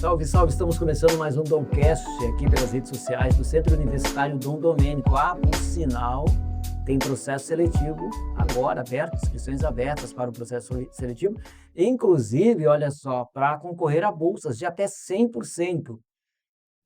Salve, salve! Estamos começando mais um Domcast aqui pelas redes sociais do Centro Universitário Dom Domênico. Por sinal, tem processo seletivo agora aberto, inscrições abertas para o processo seletivo. Inclusive, olha só, para concorrer a bolsas de até 100%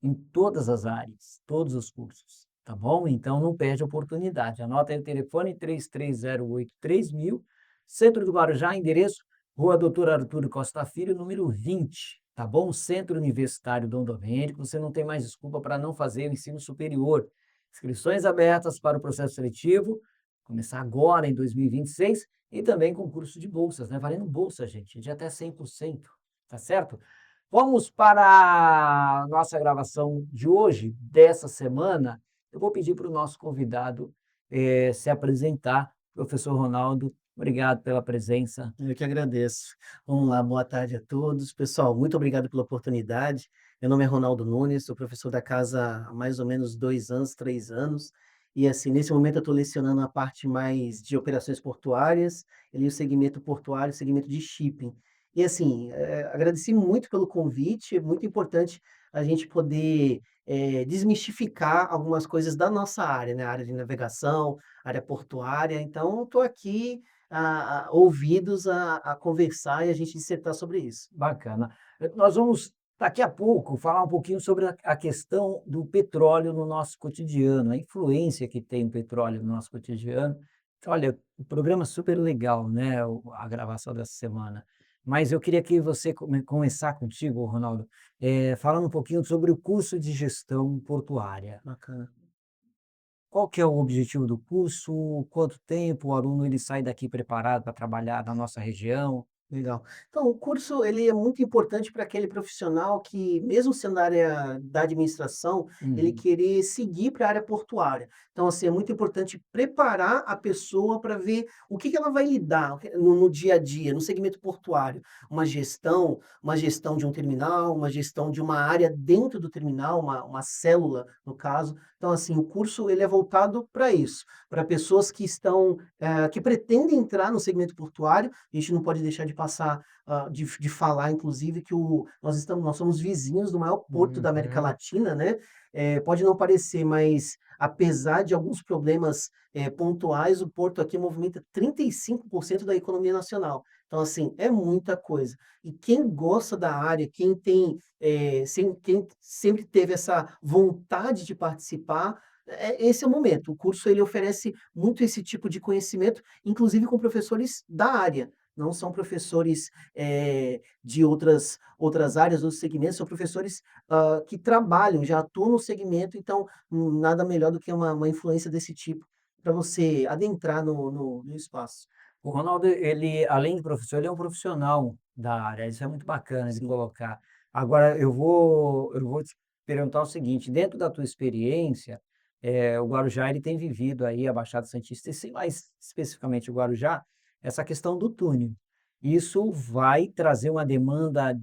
em todas as áreas, todos os cursos, tá bom? Então não perde a oportunidade. Anota aí o telefone 33083000, Centro do Guarujá, endereço Rua Doutor Arturo Costa Filho, número 20, tá bom? Centro Universitário Dom Domênico, você não tem mais desculpa para não fazer o ensino superior. Inscrições abertas para o processo seletivo, começar agora em 2026, e também concurso de bolsas, né? Valendo bolsa, gente, de até 100%, tá certo? Vamos para a nossa gravação de hoje, dessa semana. Eu vou pedir para o nosso convidado se apresentar, professor Ronaldo. Obrigado pela presença. Eu que agradeço. Vamos lá, boa tarde a todos. Pessoal, muito obrigado pela oportunidade. Meu nome é Ronaldo Nunes, sou professor da casa há mais ou menos 2 anos, 3 anos. E assim, nesse momento eu estou lecionando a parte mais de operações portuárias, ali o segmento portuário, o segmento de shipping. E assim, agradeci muito pelo convite, é muito importante a gente poder desmistificar algumas coisas da nossa área, né? A área de navegação, área portuária. Então, estou aqui ouvidos a conversar e a gente dissertar sobre isso. Bacana. Nós vamos, daqui a pouco, falar um pouquinho sobre a questão do petróleo no nosso cotidiano, a influência que tem o petróleo no nosso cotidiano. Olha, o programa é super legal, né? A gravação dessa semana. Mas eu queria que você começar contigo, Ronaldo, falando um pouquinho sobre o curso de gestão portuária. Bacana. Qual que é o objetivo do curso? Quanto tempo o aluno ele sai daqui preparado para trabalhar na nossa região? Legal. Então, o curso ele é muito importante para aquele profissional que, mesmo sendo da área da administração, ele Uhum. querer seguir para a área portuária. Então, assim, é muito importante preparar a pessoa para ver o que que ela vai lidar no dia a dia, no segmento portuário. Uma gestão de um terminal, uma gestão de uma área dentro do terminal, uma célula, no caso. Então, assim, o curso ele é voltado para isso, para pessoas que estão, que pretendem entrar no segmento portuário. A gente não pode deixar de passar, de falar inclusive que nós somos vizinhos do maior porto da América Uhum. Latina, né. Pode não parecer, mas apesar de alguns problemas, pontuais, o porto aqui movimenta 35% da economia nacional. Então, assim, é muita coisa. E quem gosta da área, quem sempre teve essa vontade de participar, esse é o momento. O curso ele oferece muito esse tipo de conhecimento, inclusive com professores da área. Não são professores, de outras áreas, outros segmentos, são professores, que trabalham, já atuam no segmento, então, nada melhor do que uma influência desse tipo para você adentrar no espaço. O Ronaldo, ele, além de professor, ele é um profissional da área, isso é muito bacana de Sim, colocar. Agora, eu vou te perguntar o seguinte, dentro da tua experiência, o Guarujá, ele tem vivido aí a Baixada Santista, e sim, mais especificamente o Guarujá, essa questão do túnel. Isso vai trazer uma demanda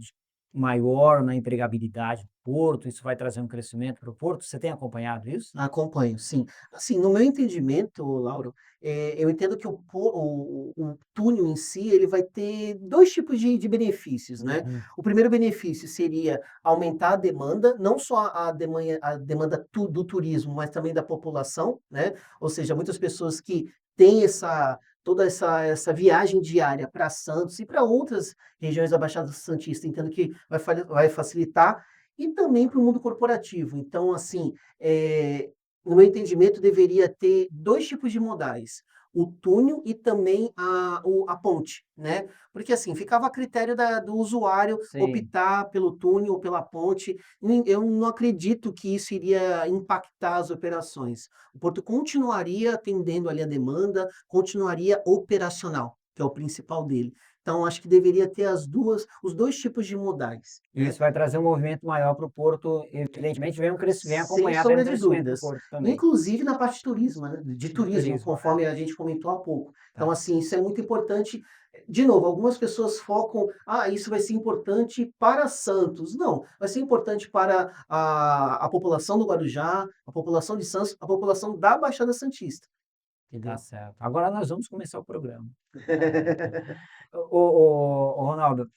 maior na empregabilidade do porto, isso vai trazer um crescimento para o porto, você tem acompanhado isso? acompanho, sim. Assim, no meu entendimento, Lauro, eu entendo que o túnel em si, ele vai ter 2 tipos de benefícios, né. Uhum. O primeiro benefício seria aumentar a demanda, não só a demanda do turismo, mas também da população, né. Ou seja, muitas pessoas que têm toda essa viagem diária para Santos e para outras regiões da Baixada Santista, entendo que vai facilitar, e também para o mundo corporativo. Então, assim, no meu entendimento, deveria ter 2 tipos de modais: o túnel e também a ponte, né. Porque, assim, ficava a critério do usuário Sim. optar pelo túnel ou pela ponte. Eu não acredito que isso iria impactar as operações. O porto continuaria atendendo ali a demanda, continuaria operacional, que é o principal dele. Então acho que deveria ter os 2 tipos de modais, né. Isso vai trazer um movimento maior para o porto, evidentemente vem Sem acompanhado aí sombra um de crescimento do dúvidas. porto também, Inclusive na parte de turismo, né, de de turismo, turismo, né. conforme a gente comentou há pouco. Então, Tá. assim, isso é muito importante. De novo, algumas pessoas focam: "Ah, isso vai ser importante para Santos". Não, vai ser importante para a população do Guarujá, a população de Santos, a população da Baixada Santista. Tá entendeu? certo. Agora nós vamos começar o programa. Ô, Ronaldo,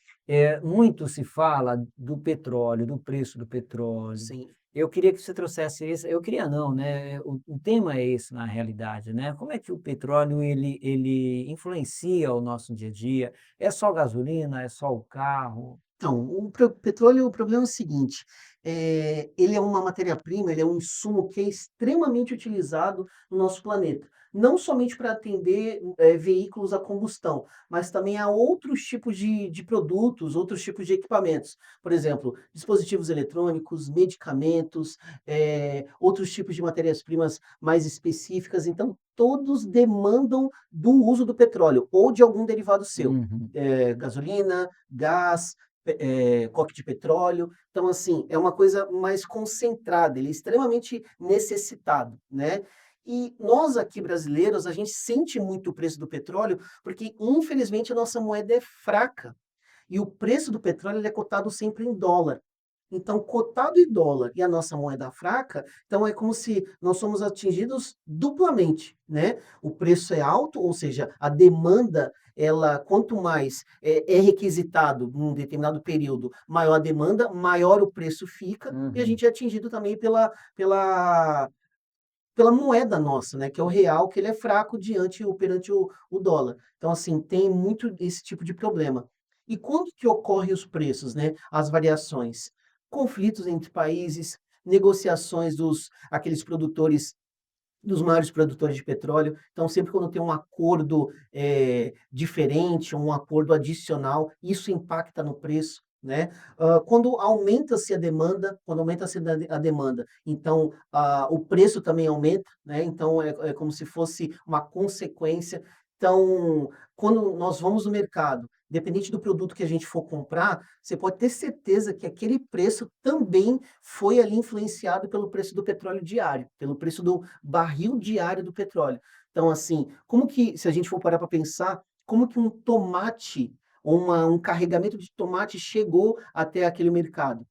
muito se fala do petróleo, do preço do petróleo. Sim. Eu queria que você trouxesse esse, eu queria não, né? O tema é esse na realidade, né? Como é que o petróleo ele influencia o nosso dia a dia? É só gasolina? É só o carro? Então, petróleo, o problema é o seguinte, ele é uma matéria-prima, ele é um insumo que é extremamente utilizado no nosso planeta. Não somente para atender, veículos a combustão, mas também a outros tipos de produtos, outros tipos de equipamentos. Por exemplo, dispositivos eletrônicos, medicamentos, outros tipos de matérias-primas mais específicas. Então, todos demandam do uso do petróleo ou de algum derivado seu. Uhum. Gasolina, gás, coque de petróleo. Então, assim, é uma coisa mais concentrada, ele é extremamente necessitado, né? E nós aqui brasileiros, a gente sente muito o preço do petróleo, porque infelizmente a nossa moeda é fraca. E o preço do petróleo ele é cotado sempre em dólar. Então, cotado em dólar e a nossa moeda fraca, então é como se nós somos atingidos duplamente, né? O preço é alto, ou seja, a demanda, ela, quanto mais é requisitado num determinado período, maior a demanda, maior o preço fica, e a Uhum. gente é atingido também pela moeda nossa, né? Que é o real, que ele é fraco perante o dólar. Então, assim, tem muito esse tipo de problema. E quando que ocorrem os preços, né? As variações? Conflitos entre países, negociações aqueles produtores, dos maiores produtores de petróleo. Então, sempre quando tem um acordo diferente, um acordo adicional, isso impacta no preço, né? Quando aumenta-se a demanda, então o preço também aumenta, né? Então é como se fosse uma consequência. Então, quando nós vamos no mercado, independente do produto que a gente for comprar, você pode ter certeza que aquele preço também foi ali influenciado pelo preço do petróleo diário, pelo preço do barril diário do petróleo. Então, assim, como que, se a gente for parar para pensar, como que um tomate, ou um carregamento de tomate chegou até aquele mercado?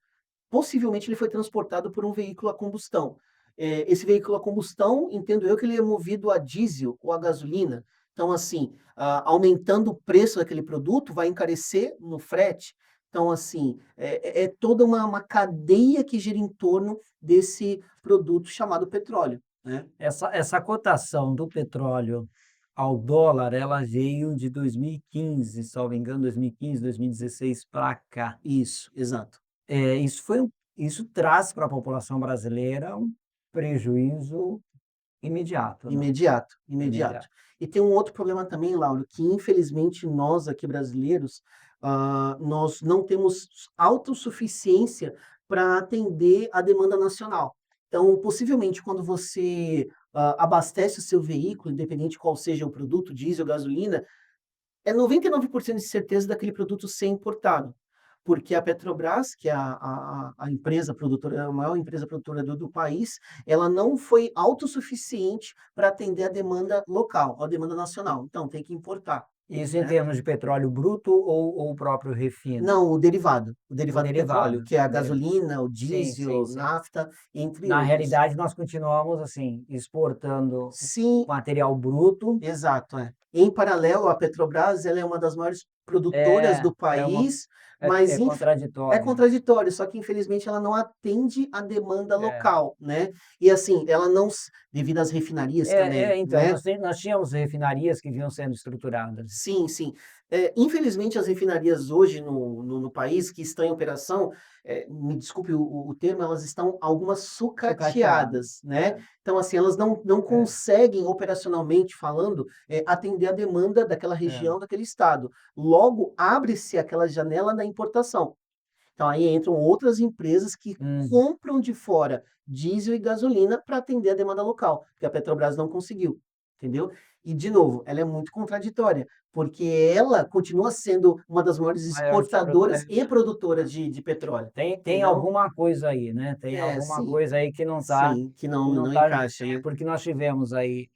Possivelmente ele foi transportado por um veículo a combustão. Esse veículo a combustão, entendo eu que ele é movido a diesel ou a gasolina. Então, assim, aumentando o preço daquele produto, vai encarecer no frete. Então, assim, é toda uma cadeia que gira em torno desse produto chamado petróleo, né? Essa cotação do petróleo ao dólar, ela veio de 2015, salvo engano, 2015, 2016 para cá. Isso, exato. Isso traz para a população brasileira um prejuízo imediato, não? Imediato, imediato. Imediato. E tem um outro problema também, Lauro, que infelizmente nós aqui brasileiros, nós não temos autossuficiência para atender a demanda nacional. Então, possivelmente, quando você abastece o seu veículo, independente qual seja o produto, diesel, gasolina, é 99% de certeza daquele produto ser importado, porque a Petrobras, que é a empresa produtora, a maior empresa produtora do país, ela não foi autossuficiente para atender a demanda local, a demanda nacional. Então tem que importar, Isso em né? termos de petróleo bruto ou o próprio refino? Não, o O derivado do petróleo, derivado, que é a o deriva gasolina, o sim, sim, diesel, sim. nafta, entre Na outros. realidade, nós continuamos, assim, exportando Sim, material bruto. exato, é. Em paralelo, a Petrobras, ela é uma das maiores produtoras É, do país, mas é é contraditório. contraditório, só que infelizmente ela não atende a demanda É. local, né? E assim, ela não, devido às refinarias também, Então, né? nós tínhamos refinarias que vinham sendo estruturadas. Sim, sim. Infelizmente, as refinarias hoje no país que estão em operação, me desculpe o termo, elas estão algumas Sucateado. sucateadas, né? É, Então, assim, elas não é, conseguem, operacionalmente falando, atender a demanda daquela é. região, daquele estado. Logo, abre-se aquela janela da importação. Então, aí entram outras empresas que Hum. compram de fora diesel e gasolina para atender a demanda local, que a Petrobras não conseguiu, entendeu? E, de novo, ela é muito contraditória, porque ela continua sendo uma das maiores Maiores exportadoras e produtoras de petróleo, tem entendeu? alguma coisa aí, né, tem alguma Sim, coisa aí sim, que que não não tá encaixa, né? porque nós tivemos aí,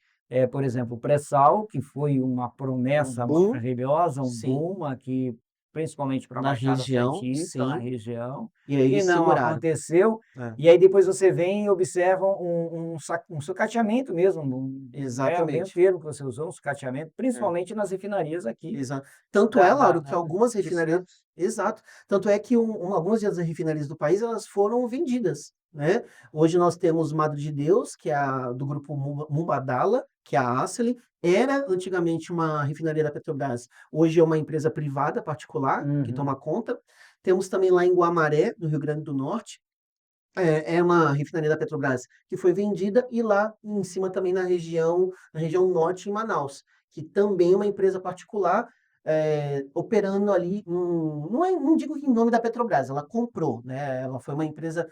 por exemplo, o pré-sal, que foi uma Um promessa boom, maravilhosa, um sim, boom aqui principalmente para a Na Baixada região, Santista, na sim, região, e aí e eles não seguraram. aconteceu. É, E aí depois você vem e observa um sucateamento mesmo, bem o exatamente. termo que você usou, um sucateamento, É. principalmente nas refinarias aqui Tanto é, Lauro, que algumas de refinarias Santos. exato. Tanto é que algumas das refinarias do país, elas foram vendidas, né. Hoje nós temos Madre de Deus, que é a do grupo Mubadala, que é a Acely, era antigamente uma refinaria da Petrobras, hoje é uma empresa privada particular que Uhum. toma conta. Temos também lá em Guamaré, no Rio Grande do Norte, é uma refinaria da Petrobras que foi vendida, e lá em cima também na região norte, em Manaus, que também é uma empresa particular, operando ali, não digo que em nome da Petrobras, ela comprou, né, ela foi uma empresa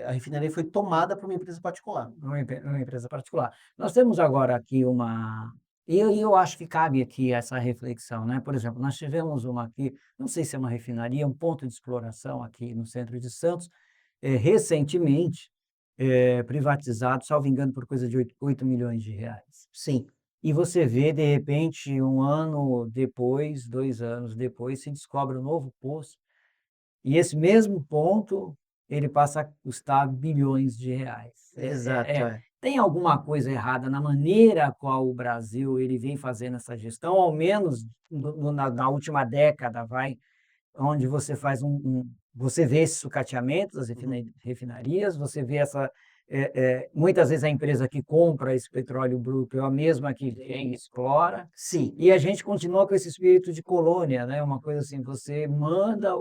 a refinaria foi tomada por uma empresa particular. Uma empresa particular. Nós temos agora aqui eu acho que cabe aqui essa reflexão, né, por exemplo, nós tivemos uma aqui, não sei se é uma refinaria, um ponto de exploração aqui no centro de Santos, recentemente, privatizado, salvo engano, por coisa de R$ 8 milhões. Sim, E você vê, de repente, 1 ano depois, 2 anos depois, se descobre um novo poço, e esse mesmo ponto, ele passa a custar bilhões de reais. exato, é. Tem alguma coisa errada na maneira a qual o Brasil ele vem fazendo essa gestão, ao menos na última década, vai, onde você faz você vê esse sucateamento das Uhum. refinarias, você vê muitas vezes a empresa que compra esse petróleo bruto é a mesma que vem e explora, Sim. e a gente continua com esse espírito de colônia, né, uma coisa assim, você manda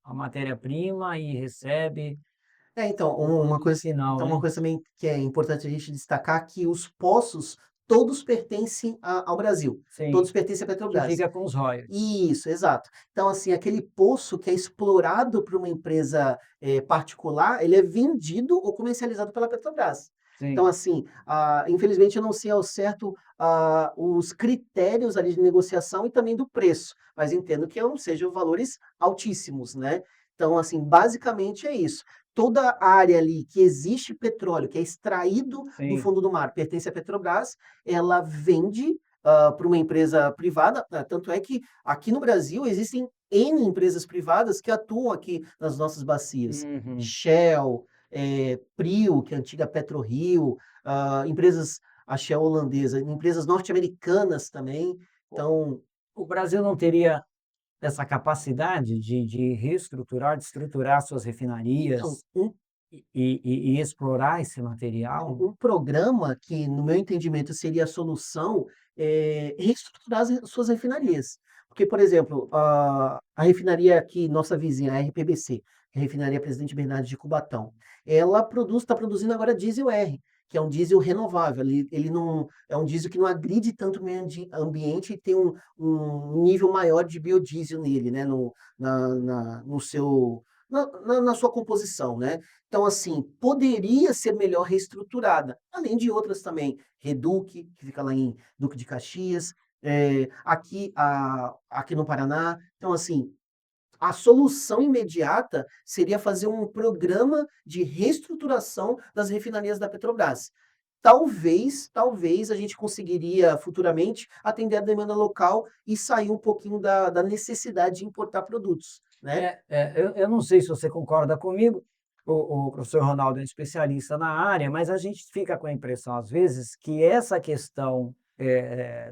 a matéria-prima e recebe Então, o produto final, uma né. coisa também que é importante a gente destacar, que os poços todos pertencem ao Brasil, Sim, todos pertencem à que Petrobras. fica com os royalties. Isso, exato. Então, assim, aquele poço que é explorado por uma empresa, particular, ele é vendido ou comercializado pela Petrobras. Então, Sim. assim, infelizmente eu não sei ao certo, os critérios ali de negociação e também do preço, mas entendo que não sejam valores altíssimos, né. Então, assim, basicamente é isso. Toda a área ali que existe petróleo, que é extraído do Sim. fundo do mar, pertence à Petrobras, ela vende para uma empresa privada, tanto é que aqui no Brasil existem N empresas privadas que atuam aqui nas nossas bacias. Uhum. Shell, Prio, que é a antiga PetroRio, empresas, a Shell holandesa, empresas norte-americanas também. O Então, o Brasil não teria essa capacidade de reestruturar, de estruturar suas então, refinarias e explorar esse material? um programa que, no meu entendimento, seria a solução, reestruturar suas refinarias. Porque, por exemplo, a refinaria aqui, nossa vizinha, a RPBC, a Refinaria Presidente Bernardes de Cubatão, ela está produzindo agora diesel R, que é um diesel renovável. Ele não é um diesel que não agride tanto o meio ambiente, e tem um nível maior de biodiesel nele, né, no seu, na sua composição, né? Então, assim, poderia ser melhor reestruturada, além de outras também, Reduc, que fica lá em Duque de Caxias, aqui no Paraná. Então, assim, a solução imediata seria fazer um programa de reestruturação das refinarias da Petrobras. Talvez a gente conseguiria futuramente atender a demanda local e sair um pouquinho da necessidade de importar produtos, né? Eu não sei se você concorda comigo, o professor Ronaldo é um especialista na área, mas a gente fica com a impressão, às vezes, que essa questão,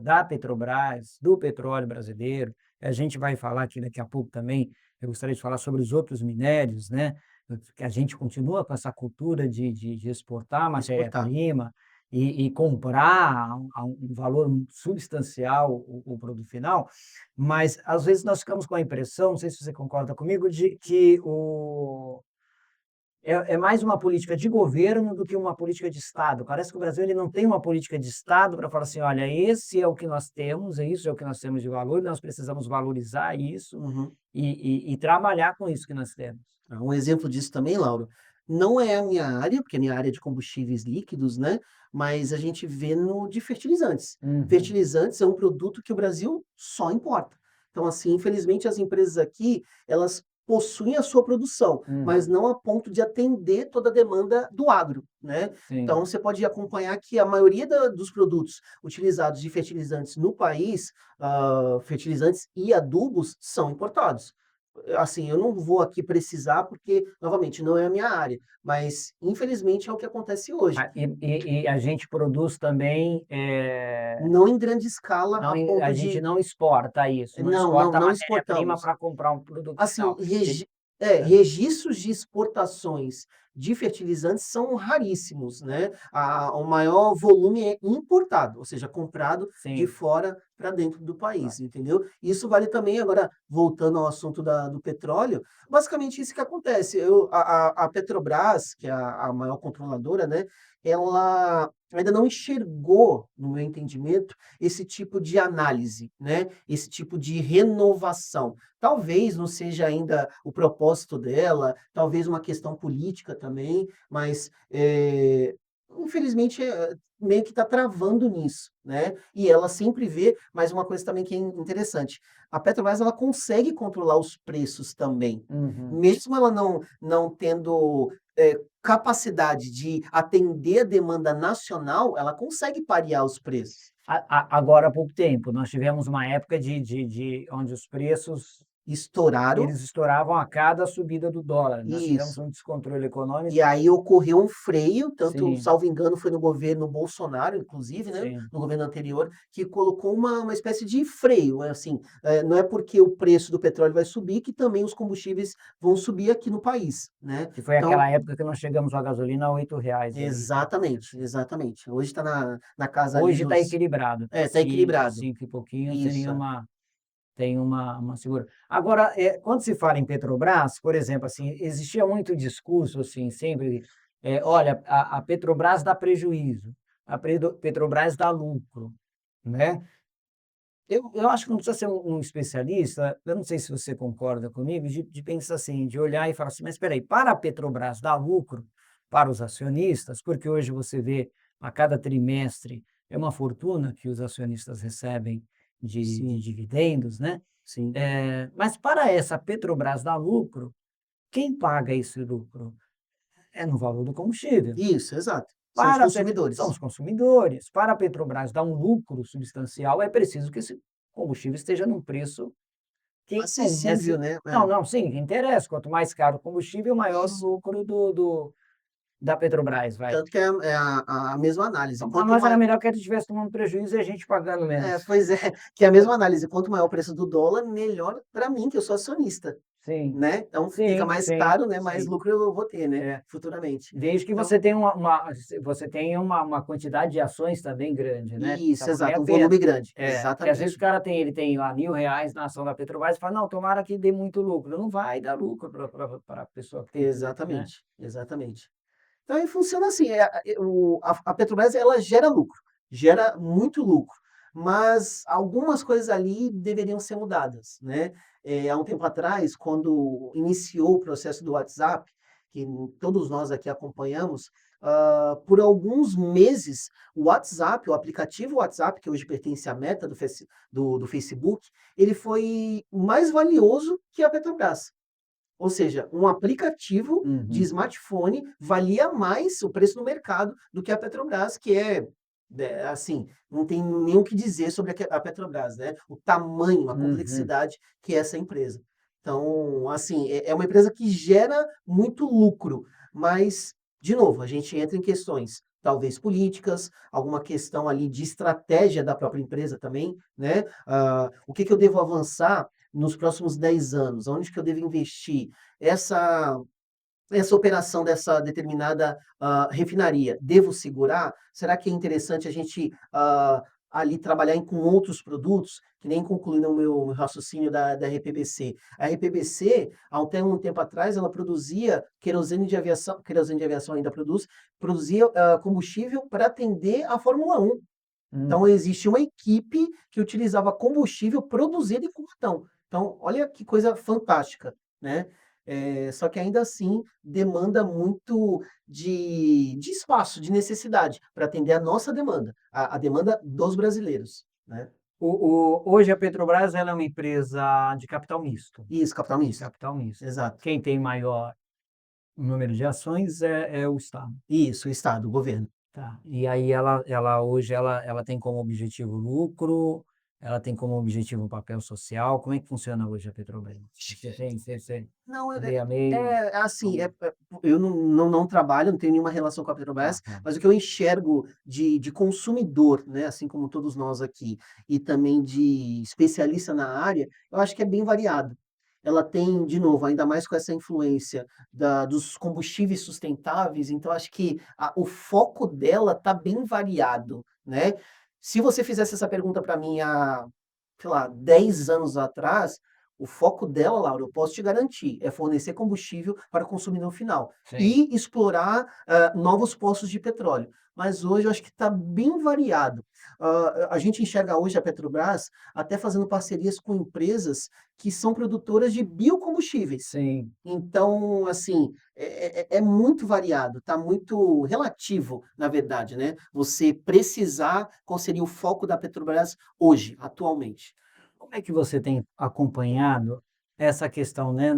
da Petrobras, do petróleo brasileiro, a gente vai falar aqui daqui a pouco também, eu gostaria de falar sobre os outros minérios, né, que a gente continua com essa cultura de exportar Exportar. matéria-prima e comprar a um valor substancial o produto final, mas, às vezes, nós ficamos com a impressão, não sei se você concorda comigo, de que é mais uma política de governo do que uma política de Estado. Parece que o Brasil ele não tem uma política de Estado para falar assim: "Olha, esse é o que nós temos, é isso é o que nós temos de valor, nós precisamos valorizar isso Uhum. e trabalhar com isso que nós temos". Um exemplo disso também, Lauro, não é a minha área, porque a minha área é de combustíveis líquidos, né? Mas a gente vê no de fertilizantes. Uhum. Fertilizantes é um produto que o Brasil só importa. Então, assim, infelizmente, as empresas aqui, elas possuem a sua produção, mas Uhum. não a ponto de atender toda a demanda do agro, né. Sim. Então você pode acompanhar que a maioria dos produtos utilizados de fertilizantes no país, fertilizantes e adubos, são importados. Assim, eu não vou aqui precisar, porque, novamente, não é a minha área, mas infelizmente é o que acontece hoje. E a gente produz também, Não em grande escala não a a ponto gente de não exporta isso, não não, não, exporta a não matéria-prima exportamos. para comprar um produto Assim, final. Se hã. registros de exportações de fertilizantes são raríssimos, né. O maior volume é importado, ou seja, comprado de Sim, fora para dentro do claro. país, entendeu. Isso vale também agora, voltando ao assunto do petróleo, basicamente isso que acontece. A Petrobras, que é a maior controladora, né, ela ainda não enxergou, no meu entendimento, esse tipo de análise, né, esse tipo de renovação. Talvez não seja ainda o propósito dela, talvez uma questão política também, mas, infelizmente, meio que está travando nisso, né. E ela sempre vê, mas uma coisa também que é interessante, a Petrobras ela consegue controlar os preços também. Uhum. Mesmo ela não tendo, capacidade de atender a demanda nacional, ela consegue parear os preços. Agora há pouco tempo, nós tivemos uma época de onde os preços, Estouraram eles estouravam a cada subida do dólar, nós tivemos isso. um descontrole econômico. E aí ocorreu um freio, tanto, Sim, salvo engano, foi no governo Bolsonaro, inclusive, né, sim. no governo anterior, que colocou uma espécie de freio, assim, não é porque o preço do petróleo vai subir que também os combustíveis vão subir aqui no país, né. Que foi Então aquela época que nós chegamos a gasolina a R$ 8 ali, né. exatamente, exatamente. Hoje está na casa ali Hoje está dos equilibrado, tá equilibrado. 5 e pouquinho Isso, tem uma segura. Agora, quando se fala em Petrobras, por exemplo, assim, existia muito discurso, assim, sempre, olha, a Petrobras dá prejuízo, Petrobras dá lucro, né. Eu acho que não precisa ser um especialista, eu não sei se você concorda comigo, de pensar assim, de olhar e falar assim: "Mas espera aí, para a Petrobras dar lucro para os acionistas", porque hoje você vê a cada trimestre é uma fortuna que os acionistas recebem de sim, dividendos, né. sim. Mas para essa Petrobras dar lucro, quem paga esse lucro? É no valor do combustível. Isso, exato. São os Para a Pet São consumidores. os consumidores. Para a Petrobras dar um lucro substancial, é preciso que esse combustível esteja num preço que Acessível, interesse. né. Não, É. não, sim, que interessa. Quanto mais caro o combustível, maior o Isso. lucro da Petrobras, vai. Tanto que é a mesma análise, Então, para quanto nós era mais melhor que ele estivesse tomando prejuízo e a gente pagando menos. pois é, que é a mesma análise, quanto maior o preço do dólar, melhor para mim, que eu sou acionista, Sim, né. Então fica sim, mais sim, caro, né, mais sim. lucro eu vou ter, né, É. futuramente. Desde que Então você tenha você tenha uma quantidade de ações também grande, né, isso, para valer a exato, um pena. volume grande, Porque às vezes o exatamente. cara tem lá R$ 1.000 na ação da Petrobras e fala: "Não, tomara que dê muito lucro". Não vai dar lucro para a pessoa que tem tudo, né. Exatamente, exatamente. Então aí funciona assim, a Petrobras ela gera lucro, gera muito lucro, mas algumas coisas ali deveriam ser mudadas, né. Há um tempo atrás, quando iniciou o processo do WhatsApp, que todos nós aqui acompanhamos, por alguns meses o WhatsApp, o aplicativo WhatsApp, que hoje pertence à Meta do Facebook, ele foi mais valioso que a Petrobras. Ou seja, um aplicativo de Uhum. smartphone valia mais o preço no mercado do que a Petrobras, que assim, não tem nem o que dizer sobre a Petrobras, né, o tamanho, a Uhum. complexidade que é essa empresa. Então, assim, é uma empresa que gera muito lucro, mas, de novo, a gente entra em questões, talvez políticas, alguma questão ali de estratégia da própria empresa também, né, o que que eu devo avançar nos próximos 10 anos, aonde que eu devo investir? Essa essa operação dessa determinada, refinaria, devo segurar? Será que é interessante a gente, ali trabalhar com outros produtos? Que nem concluindo o meu raciocínio da RPBC. A RPBC, há até um tempo atrás, ela produzia querosene de aviação ainda produzia, combustível para atender a Fórmula 1. Então Uhum. existia uma equipe que utilizava combustível produzido em Cubatão. Então, olha que coisa fantástica, né. Só que ainda assim demanda muito de espaço, de necessidade, para atender a nossa demanda, a demanda dos brasileiros, né. Hoje a Petrobras ela é uma empresa de capital misto. Isso, capital misto. Capital misto. Exato. Quem tem maior número de ações é o Estado. Isso, o Estado, o governo. Tá. E aí ela hoje ela tem como objetivo lucro, ela tem como objetivo um papel social. Como é que funciona hoje a Petrobras? Você Não, meio a meio? assim, Como eu não trabalho, não tenho nenhuma relação com a tá, Petrobras, tá. mas o que eu enxergo de consumidor, né, assim como todos nós aqui, e também de especialista na área, eu acho que é bem variado. Ela tem, de novo, ainda mais com essa influência dos combustíveis sustentáveis, então acho que o foco dela está bem variado, né? Se você fizesse essa pergunta para mim há, sei lá, 10 anos atrás, o foco dela, Laura, eu posso te garantir, é fornecer combustível para o consumidor final Sim. e explorar novos poços de petróleo. Mas hoje eu acho que está bem variado. A gente enxerga hoje a Petrobras até fazendo parcerias com empresas que são produtoras de biocombustíveis. Sim. Então, assim, é muito variado, está muito relativo, na verdade, né? Você precisar qual seria o foco da Petrobras hoje, atualmente. Como é que você tem acompanhado essa questão, né,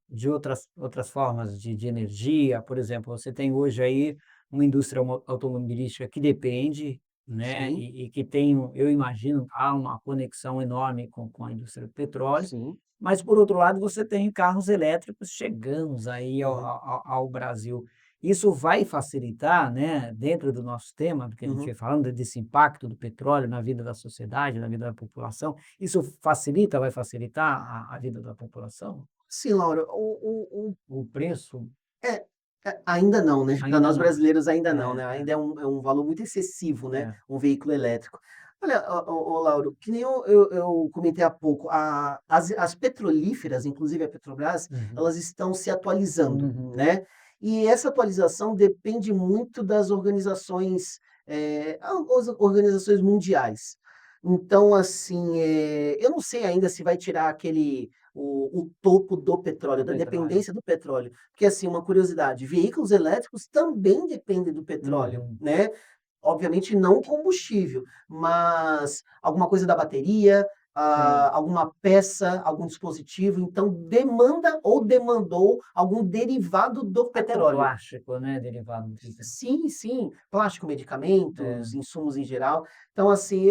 de outras formas de energia? Por exemplo, você tem hoje aí uma indústria automobilística que depende, né, Sim, e que tem, eu imagino, há uma conexão enorme com a indústria do petróleo, sim. mas, por outro lado, você tem carros elétricos chegando aí Uhum, ao Brasil. Isso vai facilitar, né, dentro do nosso tema, porque a gente uhum. vem falando desse impacto do petróleo na vida da sociedade, na vida da população, isso facilita, vai facilitar a vida da população? Sim, Laura, O preço? é, ainda não, né? Para Ainda nós não. brasileiros ainda não, É, né? é, Ainda é um valor muito excessivo, né? é. Um veículo elétrico. Olha, Lauro, que nem eu comentei há pouco, as petrolíferas, inclusive a Petrobras, Uhum. elas estão se atualizando, Uhum. né? E essa atualização depende muito das organizações, as organizações mundiais. Então, assim, eu não sei ainda se vai tirar o topo do petróleo, Do da petróleo. dependência do petróleo. Porque, assim, uma curiosidade, veículos elétricos também dependem do petróleo, Uhum. né? Obviamente não combustível, mas alguma coisa da bateria, Sim. alguma peça, algum dispositivo, então demanda ou demandou algum derivado do Até o petróleo. plástico, né, derivado do petróleo. Sim, sim, plástico, É. medicamentos, insumos em geral. Então, assim,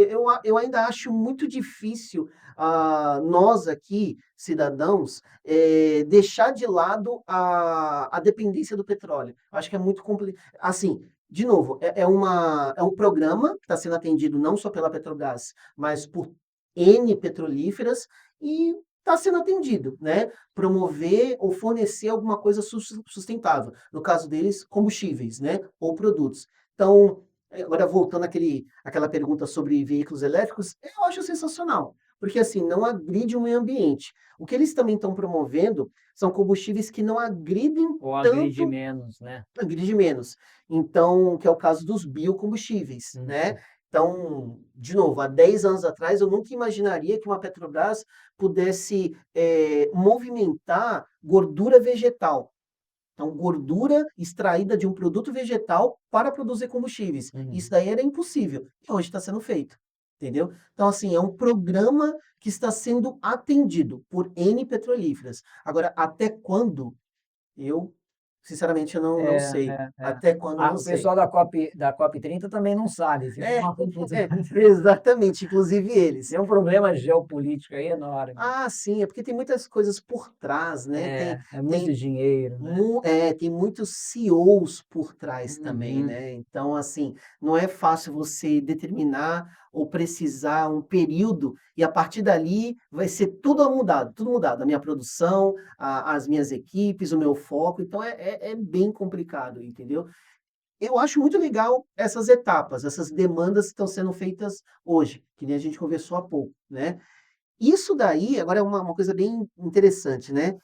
eu ainda acho muito difícil, nós aqui, cidadãos, deixar de lado a dependência do petróleo. Acho que é muito complicado. Assim, de novo, é um programa que está sendo atendido não só pela Petrobras, mas por N petrolíferas e está sendo atendido, né? Promover ou fornecer alguma coisa sustentável. No caso deles, combustíveis, né? Ou produtos. Então, agora voltando àquela pergunta sobre veículos elétricos, eu acho sensacional. Porque assim, não agride o meio ambiente. O que eles também estão promovendo são combustíveis que não agridem Ou agride tanto, menos, né. agride menos. Então, que é o caso dos biocombustíveis, né? Uhum. Então, de novo, há 10 anos atrás, eu nunca imaginaria que uma Petrobras pudesse movimentar gordura vegetal. Então, gordura extraída de um produto vegetal para produzir combustíveis. Isso Uhum. daí era impossível. E hoje está sendo feito. Entendeu? Então, assim, é um programa que está sendo atendido por N petrolíferas. Agora, até quando? Eu, sinceramente, eu não É, sei. é, é. Até quando, não O sei. pessoal da COP30 também não sabe, viu. É, exatamente, inclusive eles. Tem um problema geopolítico aí enorme. Ah, sim, é porque tem muitas coisas por trás, né? É muito Tem dinheiro, né. tem muitos CEOs por trás também, Uhum. né? Então, assim, não é fácil você determinar ou precisar um período e a partir dali vai ser tudo mudado. A minha produção, as minhas equipes, o meu foco. Então, é bem complicado, entendeu? Eu acho muito legal essas etapas, essas demandas que estão sendo feitas hoje, que nem a gente conversou há pouco, né? Isso daí, agora é uma coisa bem interessante, né?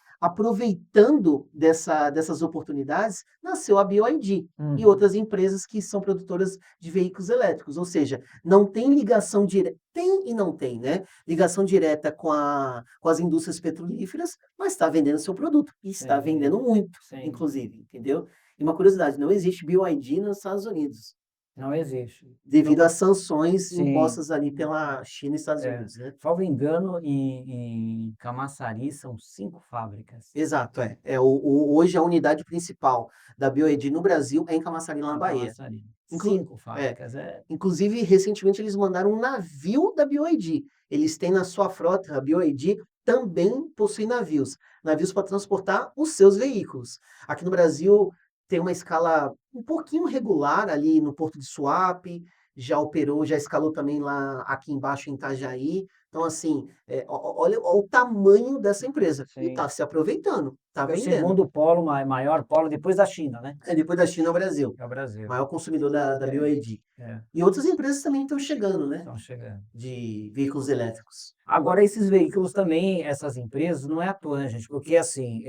Aproveitando dessas oportunidades, nasceu a BYD e Uhum. outras empresas que são produtoras de veículos elétricos, ou seja, não tem ligação direta, tem e não tem, né? Ligação direta com as indústrias petrolíferas, mas está vendendo seu produto e está Sim, vendendo muito, sim. inclusive, entendeu? E uma curiosidade, não existe BYD nos Estados Unidos. Não existe. devido às sanções Sim, impostas ali pela China e Estados é. Unidos, né. Salvo engano, em Camaçari são 5 fábricas. Exato, é. Hoje a unidade principal da BioED no Brasil é em Camaçari, lá na Em Bahia. Camaçari. Inclu 5 é. fábricas, é. Inclusive, recentemente eles mandaram um navio da BioID. Eles têm na sua frota, a BioID também possui navios, navios para transportar os seus veículos. Aqui no Brasil tem uma escala um pouquinho regular ali no Porto de Suape, já operou, já escalou também lá aqui embaixo em Itajaí. Então, assim, olha o tamanho dessa empresa. E está Sim. se aproveitando, está É o vendendo. segundo polo, maior polo depois da China, né, É, depois da China é o Brasil, é o Brasil. maior consumidor da É, BioID. é, E outras empresas também estão chegando, né? estão chegando. De veículos elétricos. Agora esses veículos também, essas empresas, não é à toa, né, gente, porque assim,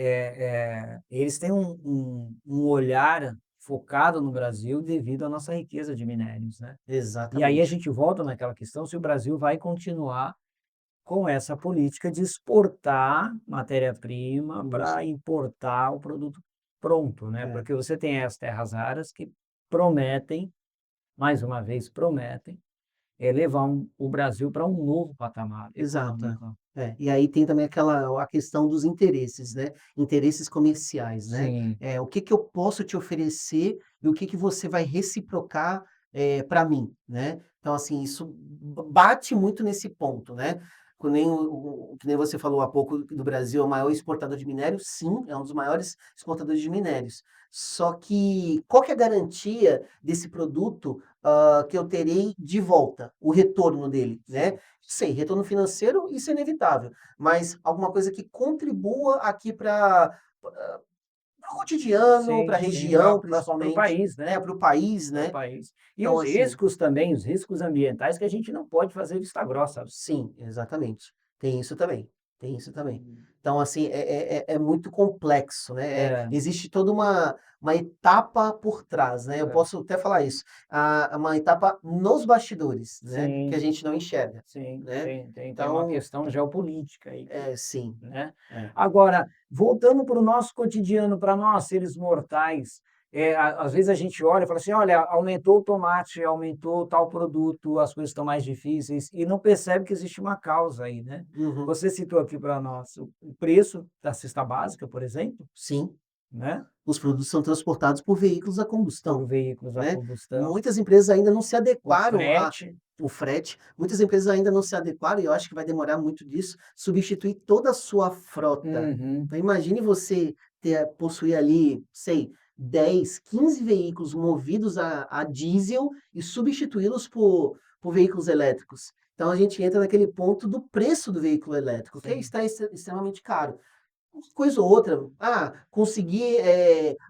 eles têm um olhar focado no Brasil devido à nossa riqueza de minérios, né. E aí a Exatamente. gente volta naquela questão se o Brasil vai continuar com essa política de exportar matéria-prima Isso. para importar o produto pronto, né, É, porque você tem as terras raras que prometem, mais uma vez prometem, levar o Brasil para um novo patamar exato, é. econômico. É, e aí tem também aquela a questão dos interesses, né, interesses comerciais, né. Sim, O que que eu posso te oferecer e o que que você vai reciprocar, pra mim, né. Então, assim, isso bate muito nesse ponto, né. Que nem você falou há pouco do Brasil é o maior exportador de minério, sim, é um dos maiores exportadores de minérios. Só que qual que é a garantia desse produto, que eu terei de volta, o retorno dele, né. sim, Sei, retorno financeiro, isso é inevitável, mas alguma coisa que contribua aqui para o cotidiano, para a sim, para região o principalmente, país, né, né, para o país, para o né. país. E Então os assim, riscos também, os riscos ambientais que a gente não pode fazer vista grossa. sim, exatamente. Tem isso também, tem isso também. Então, assim, é muito complexo, né, É, existe toda uma etapa por trás, né, eu é, posso até falar isso, uma etapa nos bastidores, né, que a sim. gente não enxerga, Sim, né. tem uma Então questão geopolítica aí que, sim, né. é. Agora, voltando para o nosso cotidiano, para nós seres mortais, às vezes a gente olha e fala assim: "Olha, aumentou o tomate, aumentou tal produto, as coisas estão mais difíceis", e não percebe que existe uma causa aí, né. Uhum. Você citou aqui para nós o preço da cesta básica, por exemplo, Sim, né, os produtos são transportados por veículos a por combustão, veículos a né. combustão, Muitas empresas ainda não se o adequaram a frete. o frete, muitas empresas ainda não se adequaram, e eu acho que vai demorar muito disso, substituir toda a sua frota. Uhum. Então imagine você possuir ali, sei, 10, 15 veículos movidos a diesel e substituí-los por veículos elétricos. Então a gente entra naquele ponto do preço do veículo elétrico, que Sim, está extremamente caro. Coisa ou outra, consegui,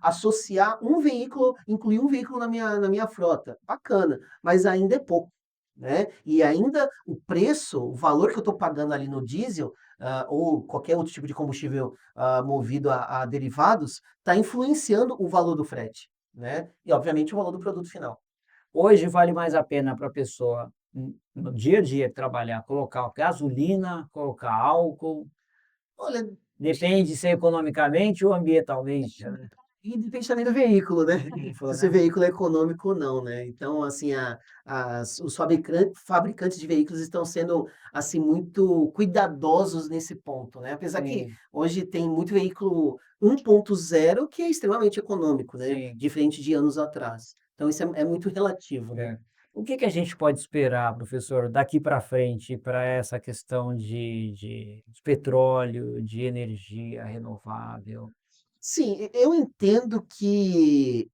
associar um veículo, incluir um veículo na minha frota, bacana, mas ainda é pouco, né. E ainda o preço, o valor que eu estou pagando ali no diesel, ou qualquer outro tipo de combustível, movido a derivados, está influenciando o valor do frete, né, e obviamente o valor do produto final. hoje vale mais a pena para a pessoa, no dia a dia trabalhar, colocar gasolina, colocar álcool, Olha, depende se é economicamente ou ambientalmente, né. e depende também do veículo, né, se Veículo, o seu né. veículo é econômico ou não, né. Então, assim, os fabricantes de veículos estão sendo, assim, muito cuidadosos nesse ponto, né. Apesar que Sim, hoje tem muito veículo 1.0 que é extremamente econômico, né, sim, diferente de anos atrás. Então isso é muito relativo, né. é. O que que a gente pode esperar, professor, daqui para frente para essa questão de petróleo, de energia renovável? Sim, eu entendo que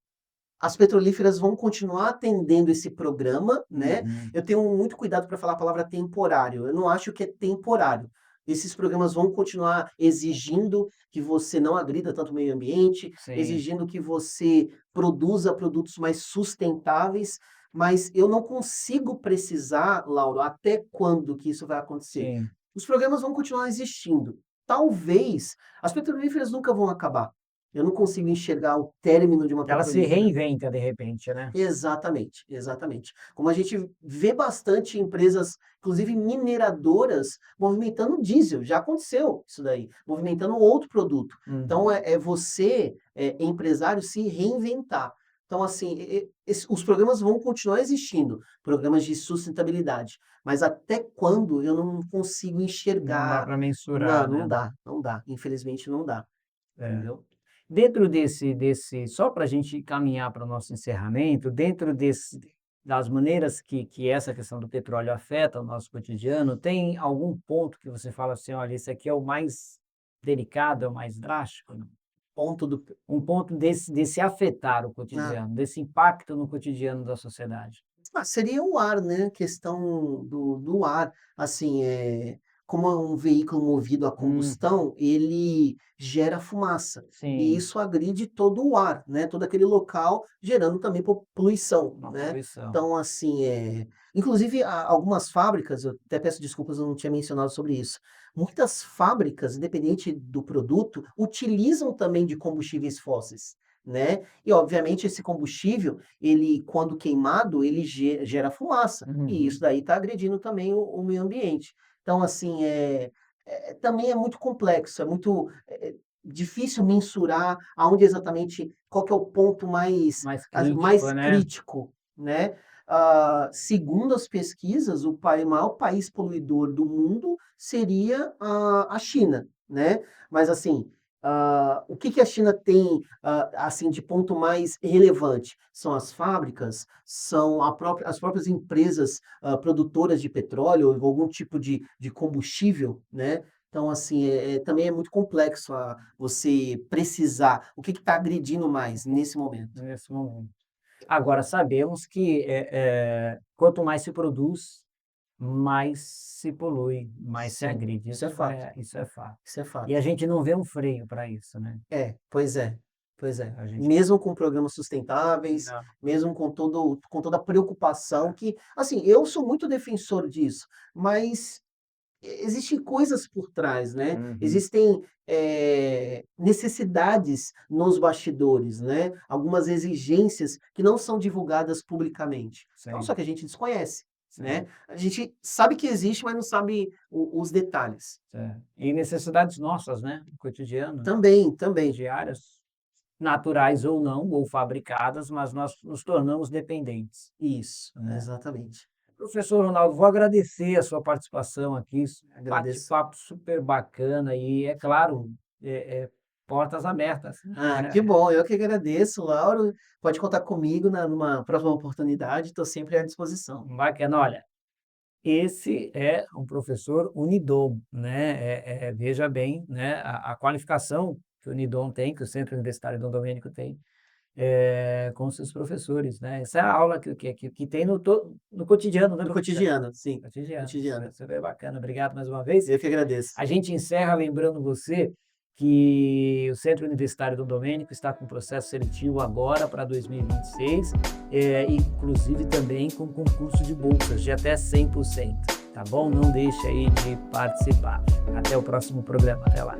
as petrolíferas vão continuar atendendo esse programa, né. Uhum, Eu tenho muito cuidado para falar a palavra temporário, eu não acho que é temporário. Esses programas vão continuar exigindo que você não agrida tanto o meio ambiente, sim, exigindo que você produza produtos mais sustentáveis, mas eu não consigo precisar, Lauro, até quando que isso vai acontecer. sim. Os programas vão continuar existindo. Talvez as petrolíferas nunca vão acabar. Eu não consigo enxergar o término de uma Ela se petrolífera. reinventa de repente, né. Exatamente, exatamente. Como a gente vê bastante empresas, inclusive mineradoras, movimentando diesel, já aconteceu isso daí, movimentando outro produto. Então Uhum. é você, empresário, se reinventar. Então, assim, os programas vão continuar existindo, programas de sustentabilidade, mas até quando eu não consigo Não dá enxergar. para mensurar, Não, né? não dá, infelizmente não dá, É. entendeu? Dentro desse só para a gente caminhar para o nosso encerramento, dentro das maneiras que essa questão do petróleo afeta o nosso cotidiano, tem algum ponto que você fala assim: "Olha, esse aqui é o mais delicado, é o mais drástico"? Não? Ponto do Um ponto desse afetar o ah. cotidiano, desse impacto no cotidiano da sociedade. Seria o ar, né, questão do ar, assim, como é um veículo movido a Uhum. combustão, ele gera fumaça, e Sim, isso agride todo o ar, né, todo aquele local, gerando também poluição, uma né. poluição. Então, assim, inclusive algumas fábricas, eu até peço desculpas, eu não tinha mencionado sobre isso. Muitas fábricas, independente do produto, utilizam também de combustíveis fósseis, né, e obviamente esse combustível ele, quando queimado, ele gera fumaça, e isso Uhum. daí está agredindo também o meio ambiente. Então, assim, também é muito complexo, é muito, difícil mensurar aonde exatamente qual que é o ponto Mais mais crítico, né? crítico, né. Segundo as pesquisas, o maior país poluidor do mundo seria a China, né. Mas assim, o que que a China tem assim, de ponto mais relevante, são as fábricas, são as próprias empresas, produtoras de petróleo ou algum tipo de combustível, né. Então, assim, também é muito complexo você precisar o que está agredindo mais nesse momento. Nesse momento. Agora sabemos que, quanto mais se produz, mais se polui, mais se Sim, agride. isso é fato, Isso é fato. isso é E fato. a gente não vê um freio para isso, né? Pois é, pois é. A gente Mesmo com programas sustentáveis, não. mesmo com toda a preocupação que assim, eu sou muito defensor disso, mas existem coisas por trás, né, Uhum. existem, necessidades nos bastidores, né, algumas exigências que não são divulgadas publicamente. Então só Sim, que a gente desconhece, né. sim, A gente sabe que existe, mas não sabe o os detalhes. certo. E necessidades nossas, né, do cotidiano, Também, também. diárias, naturais ou não, ou fabricadas, mas nós nos tornamos dependentes, Isso, né? exatamente. Professor Ronaldo, vou agradecer a sua participação aqui, Agradeço. bate-papo super bacana e, é claro, portas abertas. Que bom, eu que agradeço, Lauro. Pode contar comigo numa próxima oportunidade, estou sempre à disposição. Bacana, olha, esse é um professor Unidom, né? Veja bem, né, a qualificação que o Unidom tem, que o Centro Universitário Dom Domênico tem, com seus professores, né? Essa é a aula que tem no cotidiano, né, No professor? cotidiano, sim, Cotidiano, cotidiano. super bacana. Obrigado mais uma vez. Eu que agradeço. A gente encerra lembrando você que o Centro Universitário Dom Domênico está com processo seletivo agora para 2026, inclusive também com concurso de bolsas de até 100%, tá bom? Não deixe aí de participar. Até o próximo programa. Até lá.